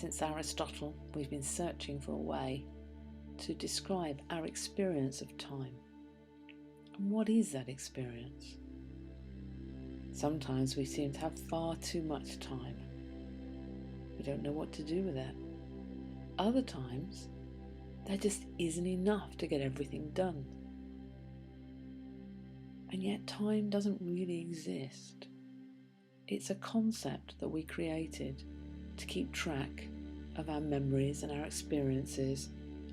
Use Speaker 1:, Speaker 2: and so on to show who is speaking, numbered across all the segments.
Speaker 1: Since Aristotle, we've been searching for a way to describe our experience of time. And what is that experience? Sometimes we seem to have far too much time. We don't know what to do with it. Other times, there just isn't enough to get everything done. And yet time doesn't really exist. It's a concept that we created to keep track of our memories and our experiences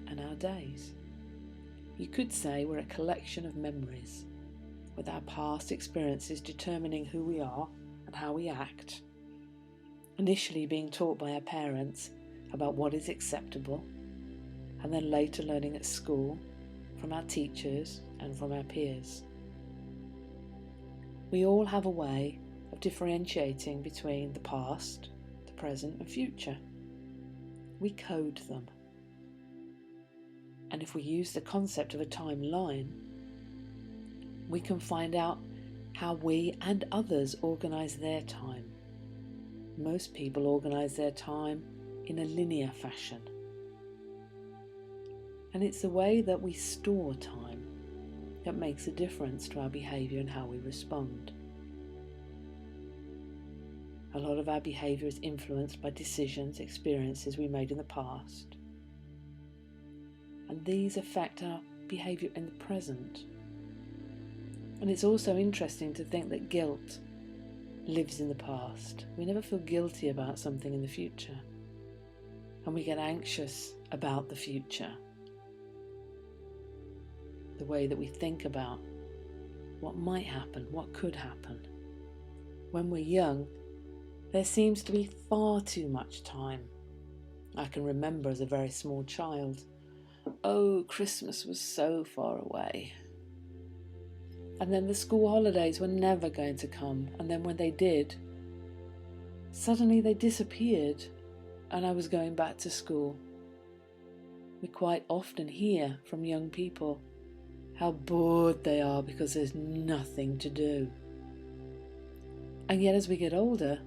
Speaker 1: and our days. You could say we're a collection of memories, with our past experiences determining who we are and how we act. Initially being taught by our parents about what is acceptable, and then later learning at school, from our teachers and from our peers. We all have a way of differentiating between the past, the present and future. We code them. And if we use the concept of a timeline, we can find out how we and others organise their time. Most people organise their time in a linear fashion. And it's the way that we store time that makes a difference to our behaviour and how we respond. A lot of our behaviour is influenced by decisions, experiences we made in the past. And these affect our behaviour in the present. And it's also interesting to think that guilt lives in the past. We never feel guilty about something in the future. And we get anxious about the future. The way that we think about what might happen, what could happen. When we're young, there seems to be far too much time. I can remember as a very small child, oh, Christmas was so far away. And then the school holidays were never going to come, and then when they did, suddenly they disappeared and I was going back to school. We quite often hear from young people how bored they are because there's nothing to do. And yet as we get older,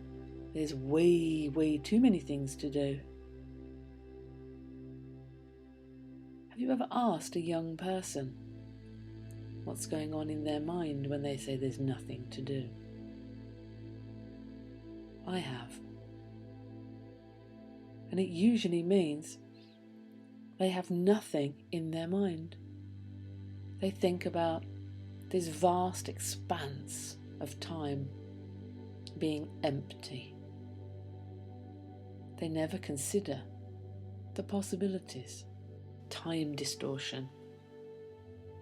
Speaker 1: there's way too many things to do. Have you ever asked a young person what's going on in their mind when they say there's nothing to do? I have. And it usually means they have nothing in their mind. They think about this vast expanse of time being empty. They never consider the possibilities. Time distortion.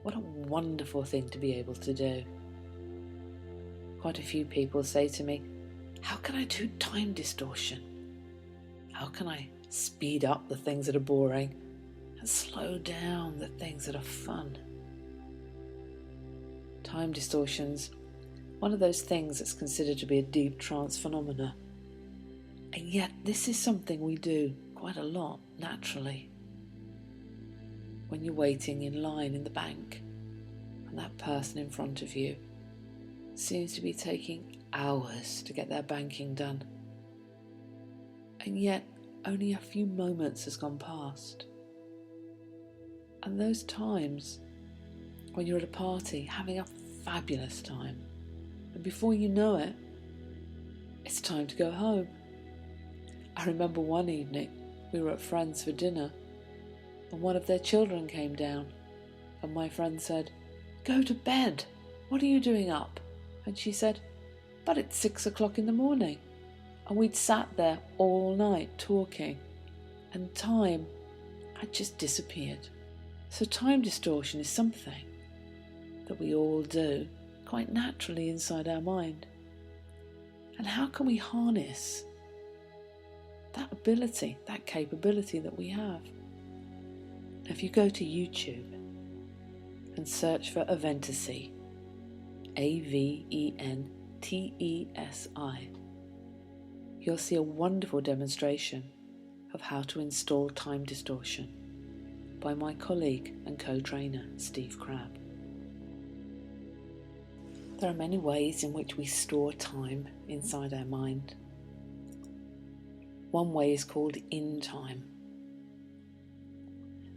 Speaker 1: What a wonderful thing to be able to do. Quite a few people say to me, how can I do time distortion? How can I speed up the things that are boring and slow down the things that are fun? Time distortion's one of those things that's considered to be a deep trance phenomena. And yet this is something we do quite a lot naturally. When you're waiting in line in the bank and that person in front of you seems to be taking hours to get their banking done, and yet only a few moments has gone past. And those times when you're at a party having a fabulous time, and before you know it, it's time to go home. I remember one evening we were at friends for dinner and one of their children came down and my friend said, "Go to bed, what are you doing up?" And she said, "But it's 6 o'clock in the morning." And we'd sat there all night talking and time had just disappeared. So time distortion is something that we all do quite naturally inside our mind. And how can we harness that ability, that capability that we have? If you go to YouTube and search for Aventesi, Aventesi, you'll see a wonderful demonstration of how to install time distortion by my colleague and co-trainer Steve Crabb. There are many ways in which we store time inside our mind. One way is called in time.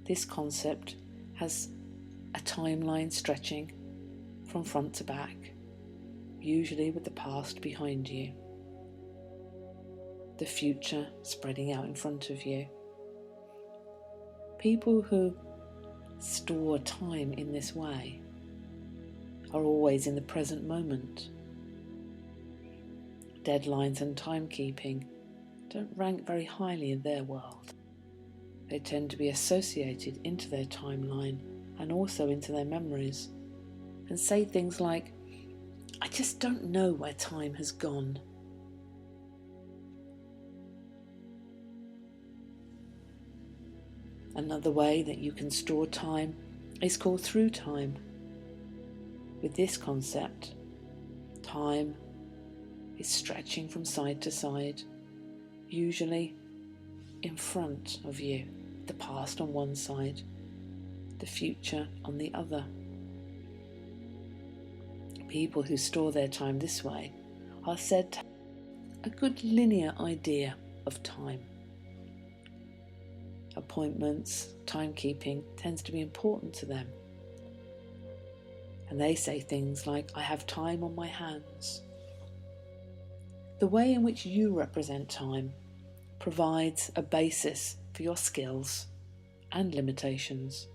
Speaker 1: This concept has a timeline stretching from front to back, usually with the past behind you, the future spreading out in front of you. People who store time in this way are always in the present moment. Deadlines and timekeeping don't rank very highly in their world. They tend to be associated into their timeline and also into their memories, and say things like, "I just don't know where time has gone." Another way that you can store time is called through time. With this concept, time is stretching from side to side, usually in front of you, the past on one side, the future on the other. People who store their time this way are said to have a good linear idea of time. Appointments, timekeeping tends to be important to them. And they say things like, "I have time on my hands." The way in which you represent time provides a basis for your skills and limitations.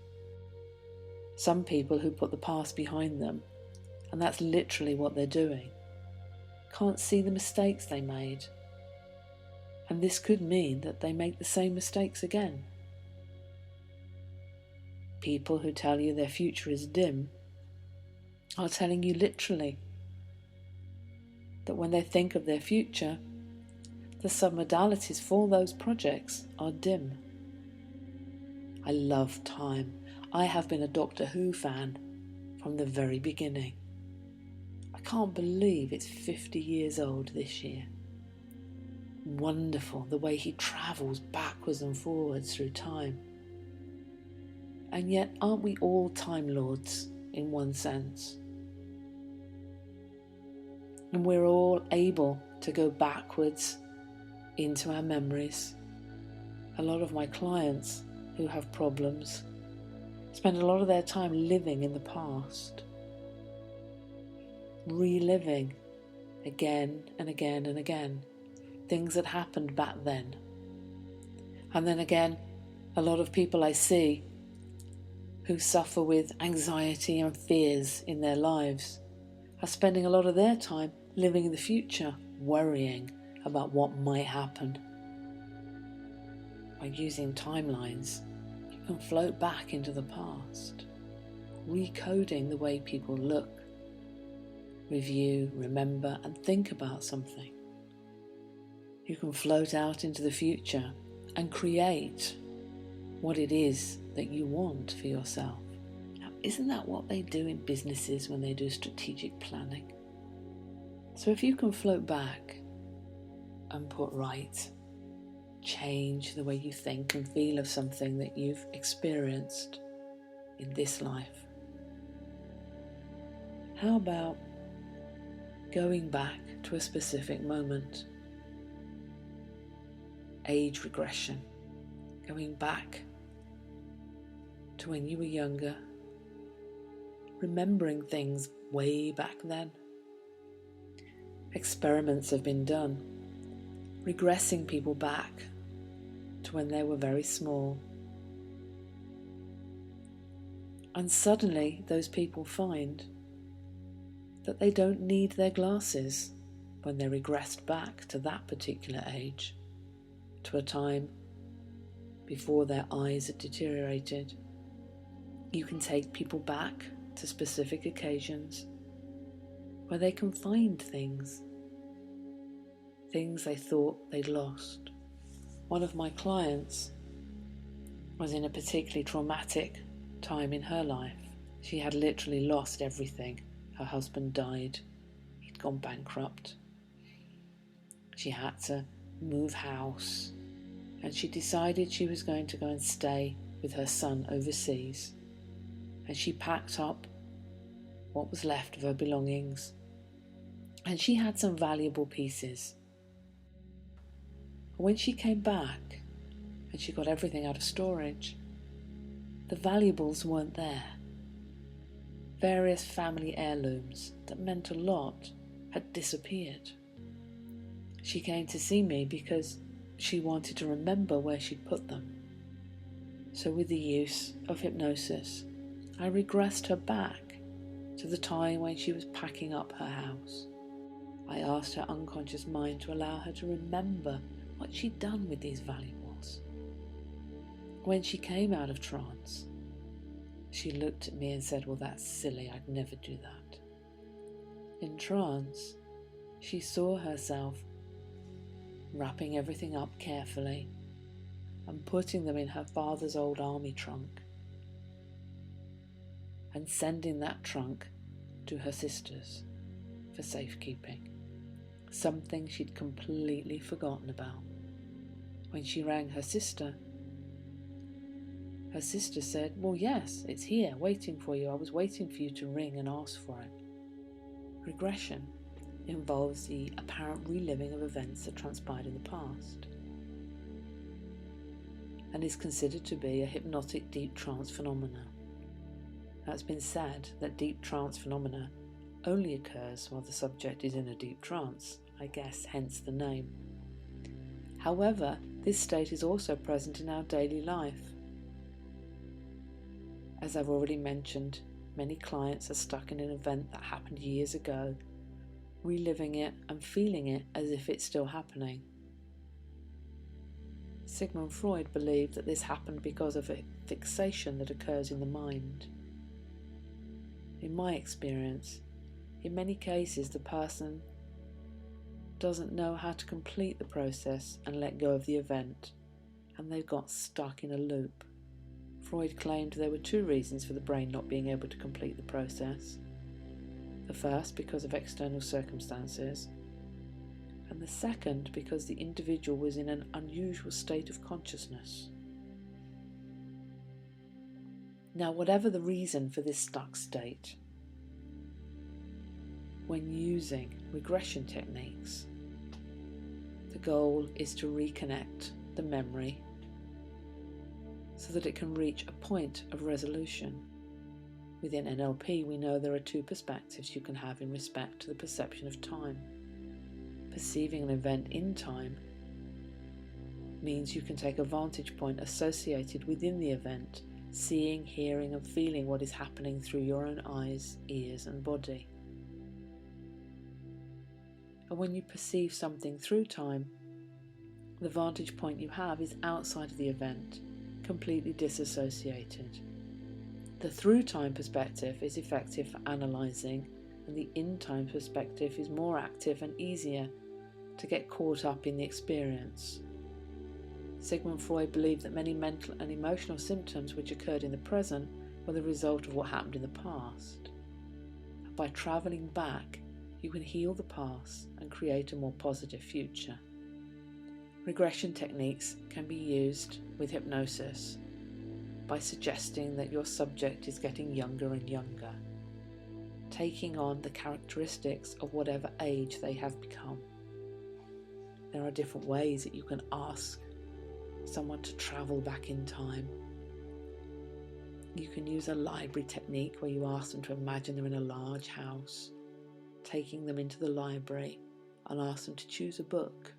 Speaker 1: Some people who put the past behind them, and that's literally what they're doing, can't see the mistakes they made. And this could mean that they make the same mistakes again. People who tell you their future is dim are telling you literally that when they think of their future, the submodalities for those projects are dim. I love time. I have been a Doctor Who fan from the very beginning. I can't believe it's 50 years old this year. Wonderful the way he travels backwards and forwards through time. And yet, aren't we all Time Lords in one sense? And we're all able to go backwards into our memories. A lot of my clients who have problems spend a lot of their time living in the past, reliving again and again and again things that happened back then. And then again, a lot of people I see who suffer with anxiety and fears in their lives are spending a lot of their time living in the future, worrying about what might happen. By using timelines, you can float back into the past, recoding the way people look, review, remember, and think about something. You can float out into the future and create what it is that you want for yourself. Now, isn't that what they do in businesses when they do strategic planning? So if you can float back and put right, change the way you think and feel of something that you've experienced in this life, how about going back to a specific moment? Age regression, going back to when you were younger, remembering things way back then. Experiments have been done, regressing people back to when they were very small. And suddenly those people find that they don't need their glasses when they're regressed back to that particular age, to a time before their eyes had deteriorated. You can take people back to specific occasions where they can find things they thought they'd lost. One of my clients was in a particularly traumatic time in her life. She had literally lost everything. Her husband died. He'd gone bankrupt. She had to move house, and she decided she was going to go and stay with her son overseas. And she packed up what was left of her belongings, and she had some valuable pieces. When she came back and she got everything out of storage, the valuables weren't there. Various family heirlooms that meant a lot had disappeared. She came to see me because she wanted to remember where she'd put them. So with the use of hypnosis, I regressed her back to the time when she was packing up her house. I asked her unconscious mind to allow her to remember what she'd done with these valuables. When she came out of trance, she looked at me and said, "Well, that's silly, I'd never do that." In trance, she saw herself wrapping everything up carefully and putting them in her father's old army trunk and sending that trunk to her sisters for safekeeping, something she'd completely forgotten about. When she rang her sister said, "Well, yes, it's here, waiting for you. I was waiting for you to ring and ask for it." Regression involves the apparent reliving of events that transpired in the past and is considered to be a hypnotic deep trance phenomena. Now, it's been said that deep trance phenomena only occurs while the subject is in a deep trance, I guess hence the name. However, this state is also present in our daily life. As I've already mentioned, many clients are stuck in an event that happened years ago, reliving it and feeling it as if it's still happening. Sigmund Freud believed that this happened because of a fixation that occurs in the mind. In my experience, in many cases the person doesn't know how to complete the process and let go of the event, and they've got stuck in a loop. Freud claimed there were two reasons for the brain not being able to complete the process. The first because of external circumstances, and the second because the individual was in an unusual state of consciousness. Now, whatever the reason for this stuck state, when using regression techniques, the goal is to reconnect the memory so that it can reach a point of resolution. Within NLP, we know there are two perspectives you can have in respect to the perception of time. Perceiving an event in time means you can take a vantage point associated within the event, seeing, hearing and feeling what is happening through your own eyes, ears and body. And when you perceive something through time, the vantage point you have is outside of the event, completely disassociated. The through-time perspective is effective for analysing, and the in-time perspective is more active and easier to get caught up in the experience. Sigmund Freud believed that many mental and emotional symptoms which occurred in the present were the result of what happened in the past. And by travelling back, you can heal the past and create a more positive future. Regression techniques can be used with hypnosis by suggesting that your subject is getting younger and younger, taking on the characteristics of whatever age they have become. There are different ways that you can ask someone to travel back in time. You can use a library technique where you ask them to imagine they're in a large house, taking them into the library and ask them to choose a book.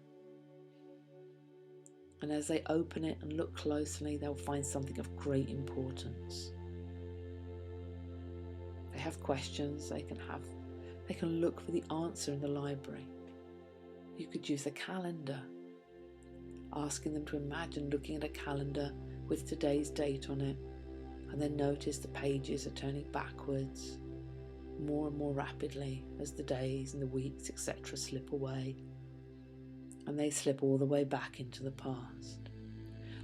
Speaker 1: And as they open it and look closely, they'll find something of great importance. They have questions, they can look for the answer in the library. You could use a calendar, asking them to imagine looking at a calendar with today's date on it, and then notice the pages are turning backwards more and more rapidly as the days and the weeks, etc. slip away. And they slip all the way back into the past.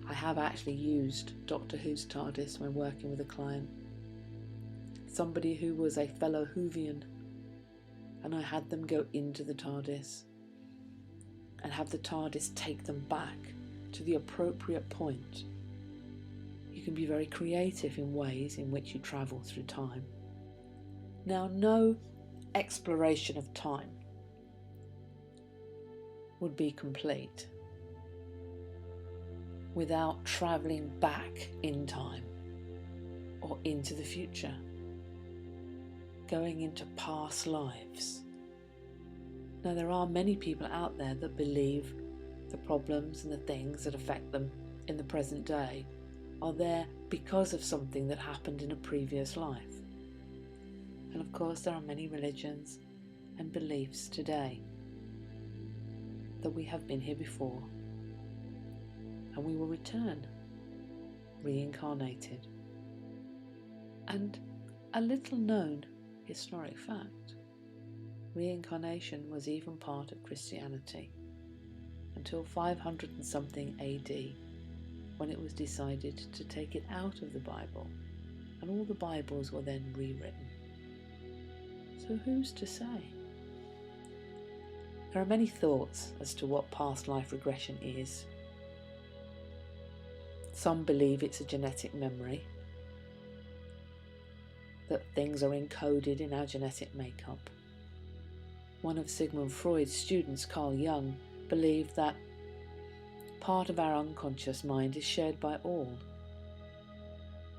Speaker 1: I have actually used Doctor Who's TARDIS when working with a client, somebody who was a fellow Whovian, and I had them go into the TARDIS and have the TARDIS take them back to the appropriate point. You can be very creative in ways in which you travel through time. Now, no exploration of time would be complete without travelling back in time or into the future, going into past lives. Now, there are many people out there that believe the problems and the things that affect them in the present day are there because of something that happened in a previous life. And of course, there are many religions and beliefs today that we have been here before and we will return reincarnated. And a little known historic fact, reincarnation was even part of Christianity until 500 and something AD, when it was decided to take it out of the Bible, and all the Bibles were then rewritten. So who's to say? There are many thoughts as to what past life regression is. Some believe it's a genetic memory, that things are encoded in our genetic makeup. One of Sigmund Freud's students, Carl Jung, believed that part of our unconscious mind is shared by all.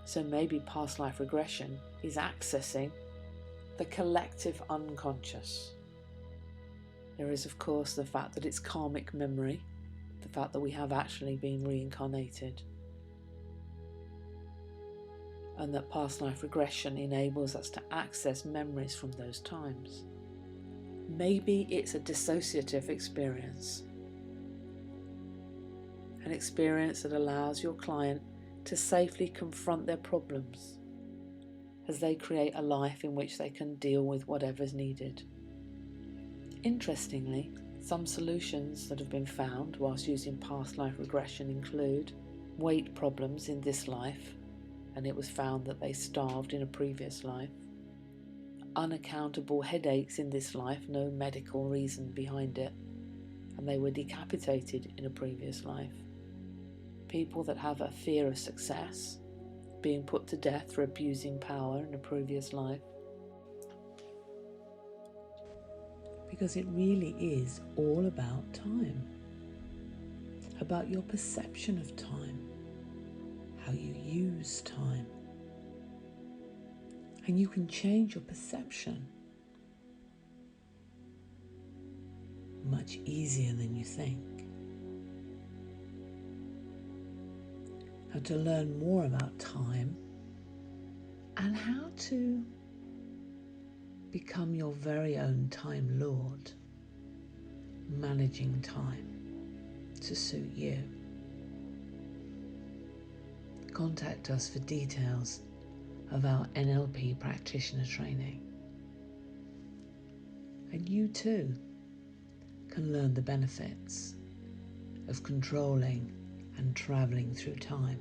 Speaker 1: So maybe past life regression is accessing the collective unconscious. There is, of course, the fact that it's karmic memory, the fact that we have actually been reincarnated, and that past life regression enables us to access memories from those times. Maybe it's a dissociative experience, an experience that allows your client to safely confront their problems as they create a life in which they can deal with whatever's needed. Interestingly, some solutions that have been found whilst using past life regression include weight problems in this life, and it was found that they starved in a previous life, unaccountable headaches in this life, no medical reason behind it, and they were decapitated in a previous life, people that have a fear of success, being put to death for abusing power in a previous life. Because it really is all about time, about your perception of time, how you use time. And you can change your perception much easier than you think. Now, to learn more about time and how to become your very own time lord, managing time to suit you, contact us for details of our NLP practitioner training. And you too can learn the benefits of controlling and travelling through time.